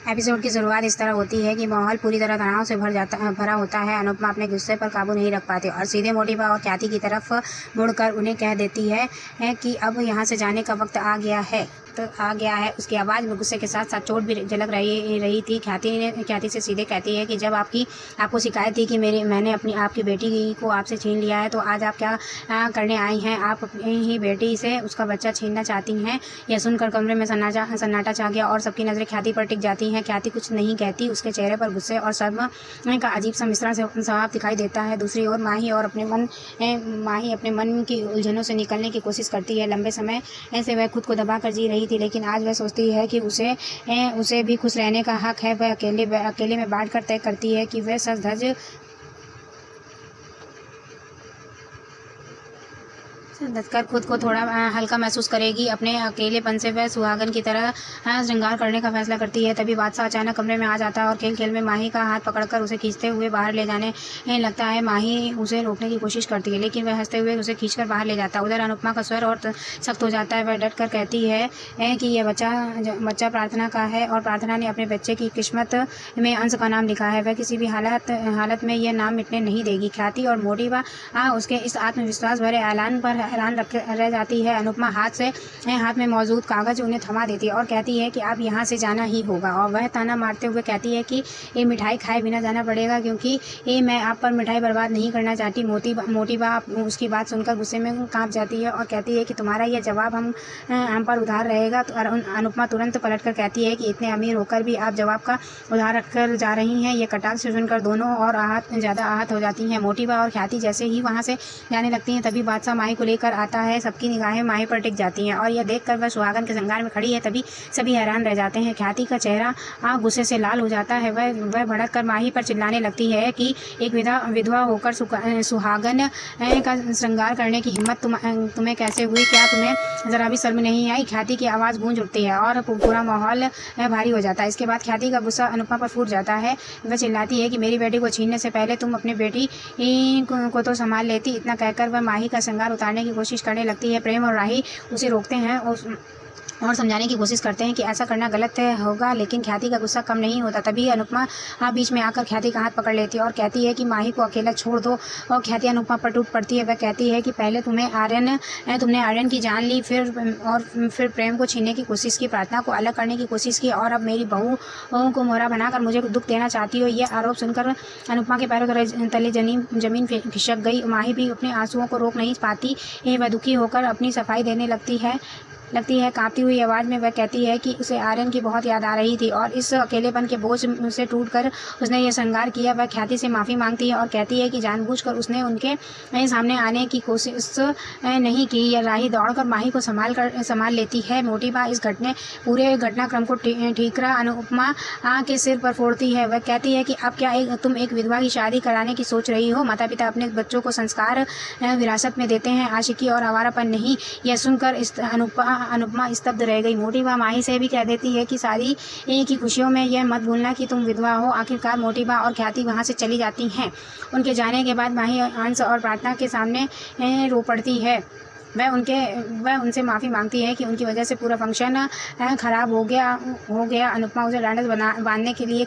Episode की शुरुआत इस तरह होती है कि माहौल पूरी तरह तनाव से भरा होता है। अनुपमा अपने गुस्से पर काबू नहीं रख पाती और सीधे मोटिवा और ख्याति की तरफ मुड़कर उन्हें कह देती है कि अब यहाँ से जाने का वक्त आ गया है। उसकी आवाज़ में गुस्से के साथ साथ चोट भी झलक रही थी। ख्याति से सीधे कहती है कि जब आपको शिकायत थी कि मैंने आपकी बेटी को आपसे छीन लिया है, तो आज आप क्या करने आई हैं? आप अपनी ही बेटी से उसका बच्चा छीनना चाहती हैं। यह सुनकर कमरे में सन्नाटा छा गया और सबकी नज़रें ख्याति पर टिक जाती हैं। ख्याति कुछ नहीं कहती। उसके चेहरे पर गुस्से और शर्म का अजीब सा मिश्रण साफ दिखाई देता है। दूसरी ओर माही अपने मन की उलझनों से निकलने की कोशिश करती है। लंबे समय से वह खुद को दबा कर जी रही थी, लेकिन आज वह सोचती है कि उसे भी खुश रहने का हक है। वह अकेले में बांट कर तय करती है कि वह सज धज कर खुद को थोड़ा हल्का महसूस करेगी। अपने अकेलेपन से वह सुहागन की तरह श्रृंगार करने का फैसला करती है। तभी बादशाह अचानक कमरे में आ जाता है और खेल में माही का हाथ पकड़कर उसे खींचते हुए बाहर ले जाने लगता है। माही उसे रोकने की कोशिश करती है, लेकिन वह हंसते हुए उसे खींचकर बाहर ले जाता है। उधर अनुपमा का स्वर और सख्त हो जाता है। वह डट कर कहती है कि यह बच्चा प्रार्थना का है और प्रार्थना ने अपने बच्चे की किस्मत में अंश का नाम लिखा है। वह किसी भी हालत में यह नाम मिटने नहीं देगी। ख्याति और मोटिवा उसके इस आत्मविश्वास भरे ऐलान पर हैरान रह जाती है। अनुपमा हाथ में मौजूद कागज उन्हें थमा देती है और कहती है कि अब यहाँ से जाना ही होगा। और वह ताना मारते हुए कहती है कि ये मिठाई खाए बिना जाना पड़ेगा, क्योंकि मैं आप पर मिठाई बर्बाद नहीं करना चाहती। मोटिवा उसकी बात सुनकर गुस्से में कांप जाती है और कहती है कि तुम्हारा यह जवाब हम पर उधार रहेगा। तो अनुपमा तुरंत पलटकर कहती है कि इतने अमीर होकर भी आप जवाब का उधार रखकर जा रही हैं। ये कटाक्ष सुनकर दोनों और ज़्यादा आहत हो जाती हैं। मोटिवा और ख्याति जैसे ही वहाँ से जाने लगती हैं, तभी बादशाह माही को लेकर आता है। सबकी निगाहें माही पर टिक जाती हैं और यह देखकर वह सुहागन के श्रृंगार में खड़ी है। तभी सभी हैरान रह जाते हैं। ख्याति का चेहरा गुस्से से लाल हो जाता है। वह भड़क कर माही पर चिल्लाने लगती है कि एक विधवा होकर सुहागन का श्रृंगार करने की हिम्मत तुम्हें कैसे हुई? क्या तुम्हें जरा भी शर्म नहीं आई? ख्याति की आवाज़ गूंज उठती है और पूरा माहौल भारी हो जाता है। इसके बाद ख्याति का गुस्सा अनुपमा पर फूट जाता है। वह चिल्लाती है कि मेरी बेटी को छीनने से पहले तुम अपनी बेटी को तो संभाल लेती। इतना कहकर वह माही का श्रृंगार उतारने की कोशिश करने लगती है। प्रेम और राही उसे रोकते हैं और समझाने की कोशिश करते हैं कि ऐसा करना गलत होगा, लेकिन ख्याति का गुस्सा कम नहीं होता। तभी अनुपमा बीच में आकर ख्याति का हाथ पकड़ लेती है और कहती है कि माही को अकेला छोड़ दो। और ख्याति अनुपमा पर टूट पड़ती है। वह कहती है कि पहले तुमने आर्यन की जान ली, फिर प्रेम को छीनने की कोशिश की, प्रार्थना को अलग करने की कोशिश की, और अब मेरी बहू को मोहरा बनाकर मुझे दुख देना चाहती हो। यह आरोप सुनकर अनुपमा के पैरों तले जमीन खिसक गई। माही भी अपने आंसुओं को रोक नहीं पाती। वह दुखी होकर अपनी सफाई देने लगती है। कांपती हुई आवाज़ में वह कहती है कि उसे आर्यन की बहुत याद आ रही थी और इस अकेलेपन के बोझ से टूटकर उसने ये श्रृंगार किया। वह ख्याति से माफ़ी मांगती है और कहती है कि जानबूझकर उसने उनके सामने आने की कोशिश नहीं की। यह राही दौड़कर माही को संभाल लेती है। मोटिवा इस पूरे घटनाक्रम को ठीकरा अनुपमा के सिर पर फोड़ती है। वह कहती है कि अब क्या तुम एक विधवा की शादी कराने की सोच रही हो? माता पिता अपने बच्चों को संस्कार विरासत में देते हैं, आशिकी और आवारापन नहीं। यह सुनकर अनुपमा स्तब्ध रह गई। मोटिवा माही से भी कह देती है कि शादी की खुशियों में यह मत भूलना कि तुम विधवा हो। आखिरकार मोटिवा और ख्याति वहाँ से चली जाती हैं। उनके जाने के बाद माही अंश और प्रार्थना के सामने रो पड़ती है। वह उनसे माफ़ी मांगती है कि उनकी वजह से पूरा फंक्शन ख़राब हो गया। अनुपमा उसे डांडस बांधने के लिए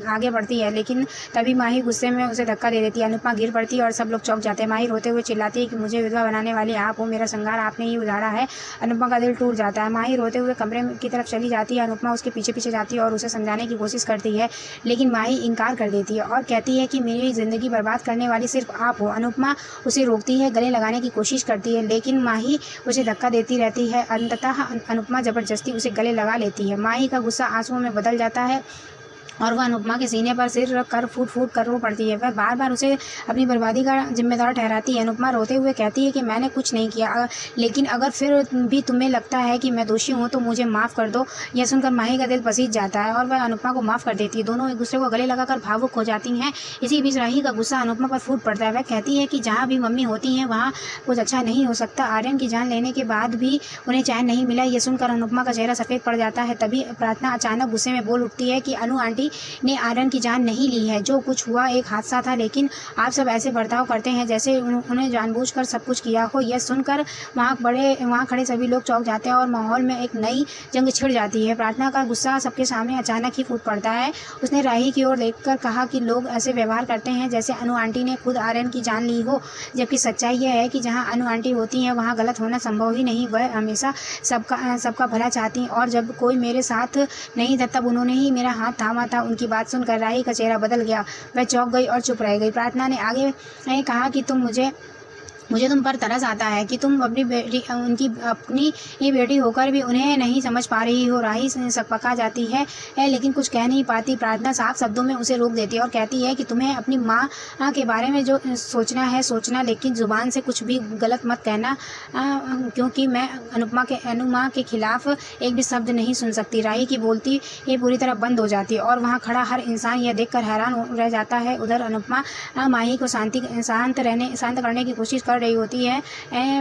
आगे बढ़ती है, लेकिन तभी माही गुस्से में उसे धक्का दे देती है। अनुपमा गिर पड़ती है और सब लोग चौंक जाते हैं। माही रोते हुए चिल्लाती है कि मुझे विधवा बनाने वाली आप हो, मेरा श्रृंगार आपने ही उजाड़ा है। अनुपमा का दिल टूट जाता है। माही रोते हुए कमरे की तरफ चली जाती है। अनुपमा उसके पीछे पीछे जाती है और उसे समझाने की कोशिश करती है, लेकिन माही इनकार कर देती है और कहती है कि मेरी ज़िंदगी बर्बाद करने वाली सिर्फ आप हो। अनुपमा उसे रोकती है, गले लगाने की कोशिश करती है, लेकिन माही उसे धक्का देती रहती है। अंततः अनुपमा जबरदस्ती उसे गले लगा लेती है। माही का गुस्सा आंसुओं में बदल जाता है और वह अनुपमा के सीने पर सिर रख कर फूट कर रो पड़ती है। वह बार बार उसे अपनी बर्बादी का जिम्मेदार ठहराती है। अनुपमा रोते हुए कहती है कि मैंने कुछ नहीं किया, लेकिन अगर फिर भी तुम्हें लगता है कि मैं दोषी हूँ तो मुझे माफ़ कर दो। यह सुनकर माही का दिल पसीज जाता है और वह अनुपमा को माफ़ कर देती है। दोनों एक दूसरे को गले लगाकर भावुक हो जाती हैं। इसी बीच राही का गुस्सा अनुपमा पर फूट पड़ता है। वह कहती है कि जहाँ भी मम्मी होती हैं वहाँ कुछ अच्छा नहीं हो सकता। आर्यन की जान लेने के बाद भी उन्हें चैन नहीं मिला। यह सुनकर अनुपमा का चेहरा सफ़ेद पड़ जाता है। तभी प्रार्थना अचानक गुस्से में बोल उठती है कि अनु आंटी, किसी ने आर्यन की जान नहीं ली है। जो कुछ हुआ एक हादसा था, लेकिन आप सब ऐसे बर्ताव करते हैं जैसे उन्होंने जानबूझकर सब कुछ किया हो। यह सुनकर वहाँ खड़े सभी लोग चौंक जाते हैं और माहौल में एक नई जंग छिड़ जाती है। प्रार्थना का गुस्सा सबके सामने अचानक ही फूट पड़ता है। उसने राही की ओर देखकर कहा कि लोग ऐसे व्यवहार करते हैं जैसे अनु आंटी ने खुद आर्यन की जान ली हो, जबकि सच्चाई यह है कि जहाँ अनु आंटी होती हैं वहाँ गलत होना संभव ही नहीं। वह हमेशा सबका भला चाहती हैं और जब कोई मेरे साथ नहीं था तब उन्होंने ही मेरा हाथ थामा था। उनकी बात सुनकर राही का चेहरा बदल गया। वह चौंक गई और चुप रह गई। प्रार्थना ने आगे कहा कि मुझे तुम पर तरस आता है कि तुम अपनी ही बेटी होकर भी उन्हें नहीं समझ पा रही हो। राही सकपका जाती है लेकिन कुछ कह नहीं पाती। प्रार्थना साफ शब्दों में उसे रोक देती है और कहती है कि तुम्हें अपनी माँ के बारे में जो सोचना है सोचना, लेकिन ज़ुबान से कुछ भी गलत मत कहना, क्योंकि मैं अनुमा के खिलाफ एक भी शब्द नहीं सुन सकती। राही की बोलती ये पूरी तरह बंद हो जाती है और वहाँ खड़ा हर इंसान यह देखकर हैरान रह जाता है। उधर अनुपमा माही को शांत करने की कोशिश कर रही होती है।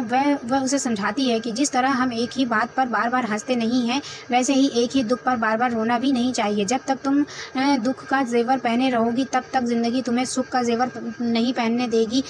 वह उसे समझाती है कि जिस तरह हम एक ही बात पर बार बार हंसते नहीं हैं, वैसे ही एक ही दुख पर बार बार रोना भी नहीं चाहिए। जब तक तुम दुख का जेवर पहने रहोगी तब तक जिंदगी तुम्हें सुख का जेवर नहीं पहनने देगी।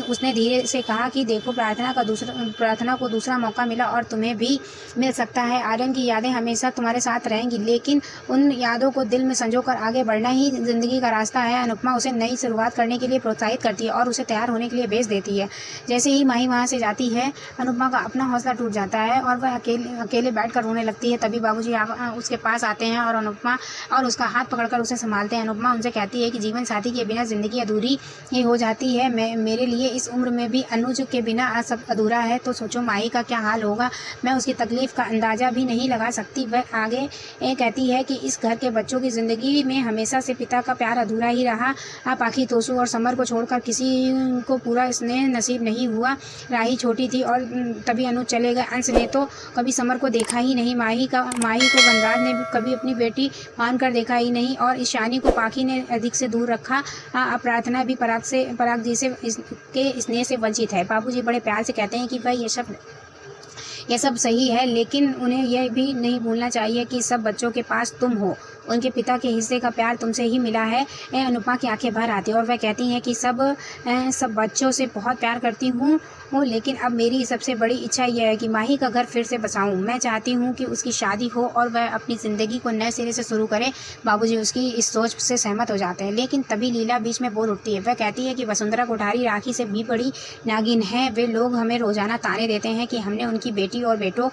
उसने धीरे से कहा कि देखो, प्रार्थना को दूसरा मौका मिला और तुम्हें भी मिल सकता है। आर्यन की यादें हमेशा तुम्हारे साथ रहेंगी, लेकिन उन यादों को दिल में संजोकर आगे बढ़ना ही जिंदगी का रास्ता है। अनुपमा उसे नई शुरुआत करने के लिए प्रोत्साहित करती है और उसे तैयार होने के लिए भेज देती है। जैसे ही माही वहाँ से जाती है, अनुपमा का अपना हौसला टूट जाता है और वह अकेले बैठकर रोने लगती है। तभी बाबूजी उसके पास आते हैं और अनुपमा और उसका हाथ पकड़कर उसे संभालते हैं। अनुपमा उनसे कहती है कि जीवन साथी के बिना जिंदगी अधूरी ही हो जाती है। मेरे लिए इस उम्र में भी अनुज के बिना सब अधूरा है, तो सोचो माही का क्या हाल होगा। मैं उसकी तकलीफ का अंदाज़ा भी नहीं लगा सकती। वह आगे कहती है कि इस घर के बच्चों की ज़िंदगी में हमेशा से पिता का प्यार अधूरा ही रहा। पाखी, तोसू और समर को छोड़कर किसी को पूरा स्नेह नसीब नहीं हुआ। राही छोटी थी और तभी अनुज चले गए। अंश ने तो कभी समर को देखा ही नहीं। माही को वनराज ने कभी अपनी बेटी मानकर देखा ही नहीं और ईशानी को पाखी ने अधिक से दूर रखा। प्रार्थना भी पराग जी से के स्नेह से वंचित है। बाबूजी बड़े प्यार से कहते हैं कि भाई ये सब सही है, लेकिन उन्हें यह भी नहीं भूलना चाहिए कि सब बच्चों के पास तुम हो। उनके पिता के हिस्से का प्यार तुमसे ही मिला है। अनुपमा की आंखें भर आती और वह कहती हैं कि सब बच्चों से बहुत प्यार करती हूँ, लेकिन अब मेरी सबसे बड़ी इच्छा यह है कि माही का घर फिर से बसाऊं। मैं चाहती हूँ कि उसकी शादी हो और वह अपनी ज़िंदगी को नए सिरे से शुरू करे। बाबूजी उसकी इस सोच से सहमत हो जाते हैं, लेकिन तभी लीला बीच में बोल उठती है। वह कहती है कि वसुंधरा कोठारी राखी से भी बड़ी नागिन है। वे लोग हमें रोजाना ताने देते हैं कि हमने उनकी बेटी और बेटों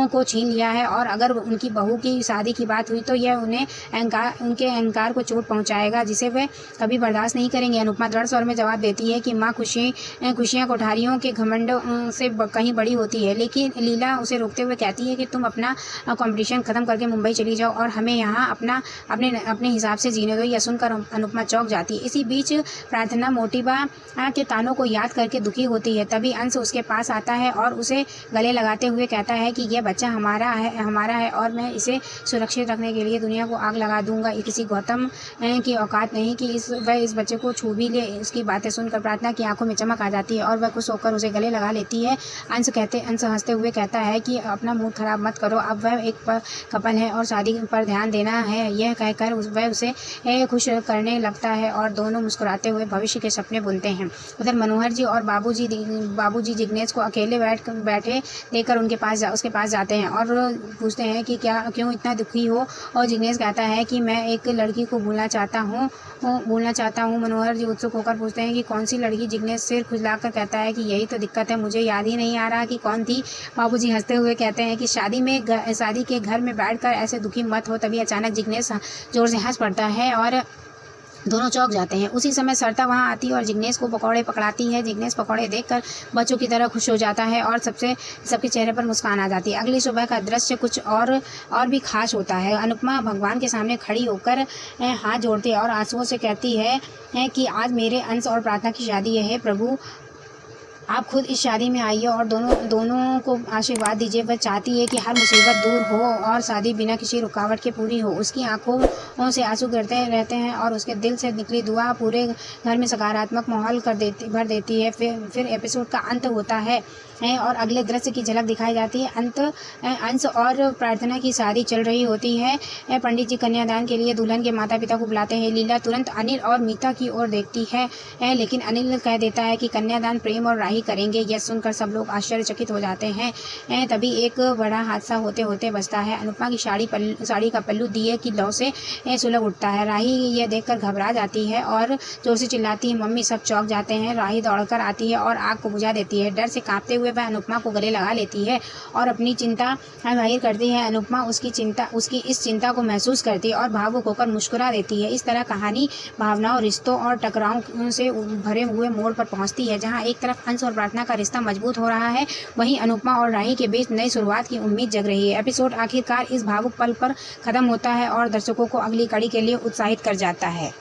को छीन लिया है, और अगर उनकी बहू की शादी की बात हुई तो यह उनके अहंकार को चोट पहुँचाएगा, जिसे वे कभी बर्दाश्त नहीं करेंगे। अनुपमा दृढ़ स्वर में जवाब देती है कि माँ, खुशियाँ कोठारियों के घमंड से कहीं बड़ी होती है। लेकिन लीला उसे रोकते हुए कहती है कि तुम अपना कंपटीशन ख़त्म करके मुंबई चली जाओ और हमें यहाँ अपने हिसाब से जीने दो। यह सुनकर अनुपमा चौंक जाती है। इसी बीच प्रार्थना मोटीबा के तानों को याद करके दुखी होती है। तभी अंश उसके पास आता है और उसे गले लगाते हुए कहता है कि यह बच्चा हमारा है और मैं इसे सुरक्षित रखने के लिए दुनिया को आग लगा दूंगा। किसी गौतम की औकात नहीं कि वह इस बच्चे को छू भी ले। उसकी बातें सुनकर प्रार्थना की आंखों में चमक आ जाती है और वह खुश होकर उसे गले लगा लेती है। अंश हंसते हुए कहता है कि अपना मूड खराब मत करो, अब वह एक कपल है और शादी पर ध्यान देना है। यह कहकर वह उसे खुश करने लगता है और दोनों मुस्कुराते हुए भविष्य के सपने बुनते हैं। उधर मनोहर जी और बाबूजी जिग्नेश को अकेले बैठे देखकर उसके पास जाते हैं और पूछते हैं कि क्यों इतना दुखी हो। और जिग्नेश कहता है कि मैं एक लड़की को भूलना चाहता हूँ। मनोहर जी उत्सुक होकर पूछते हैं कि कौन सी लड़की। जिग्नेश सिर खुजलाकर कहता है कि यही तो दिक्कत है, मुझे याद ही नहीं आ रहा कि कौन थी। बाबूजी हंसते हुए कहते हैं कि शादी के घर में बैठकर ऐसे दुखी मत हो। तभी अचानक जिग्नेश जोर से हंस पड़ता है और दोनों चौंक जाते हैं। उसी समय सरता वहां आती है और जिग्नेश को पकौड़े पकड़ाती है। जिग्नेश पकौड़े देखकर बच्चों की तरह खुश हो जाता है और सबके चेहरे पर मुस्कान आ जाती है। अगली सुबह का दृश्य कुछ और भी खास होता है। अनुपमा भगवान के सामने खड़ी होकर हाथ जोड़ती है और आंसुओं से कहती है कि आज मेरे अंश और प्रार्थना की शादी है। प्रभु, आप खुद इस शादी में आइए और दोनों को आशीर्वाद दीजिए। वह चाहती है कि हर मुसीबत दूर हो और शादी बिना किसी रुकावट के पूरी हो। उसकी आंखों से आंसू गिरते रहते हैं और उसके दिल से निकली दुआ पूरे घर में सकारात्मक माहौल भर देती है। फिर एपिसोड का अंत होता है। है और अगले दृश्य की झलक दिखाई जाती है। अंश और प्रार्थना की शादी चल रही होती है। पंडित जी कन्यादान के लिए दुल्हन के माता पिता को बुलाते हैं। लीला तुरंत अनिल और मीता की ओर देखती है, लेकिन अनिल कह देता है कि कन्यादान प्रेम और राही करेंगे। यह सुनकर सब लोग आश्चर्यचकित हो जाते हैं। तभी एक बड़ा हादसा होते होते बचता है। अनुपमा की साड़ी का पल्लू दिए की लौ से सुलग उठता है। राही यह देखकर घबरा जाती है और जोर से चिल्लाती है, मम्मी। सब चौंक जाते हैं। राही दौड़कर आती है और आग को बुझा देती है। डर से कांपते हुए वह अनुपमा को गले लगा लेती है और अपनी चिंता जाहिर करती है। अनुपमा उसकी इस चिंता को महसूस करती है और भावुक होकर मुस्कुरा देती है। इस तरह कहानी भावनाओं, रिश्तों और टकराव से भरे हुए मोड़ पर पहुंचती है, जहां एक तरफ अंश और प्रार्थना का रिश्ता मजबूत हो रहा है, वहीं अनुपमा और राही के बीच नई शुरुआत की उम्मीद जग रही है। एपिसोड आखिरकार इस भावुक पल पर खत्म होता है और दर्शकों को अगली कड़ी के लिए उत्साहित कर जाता है।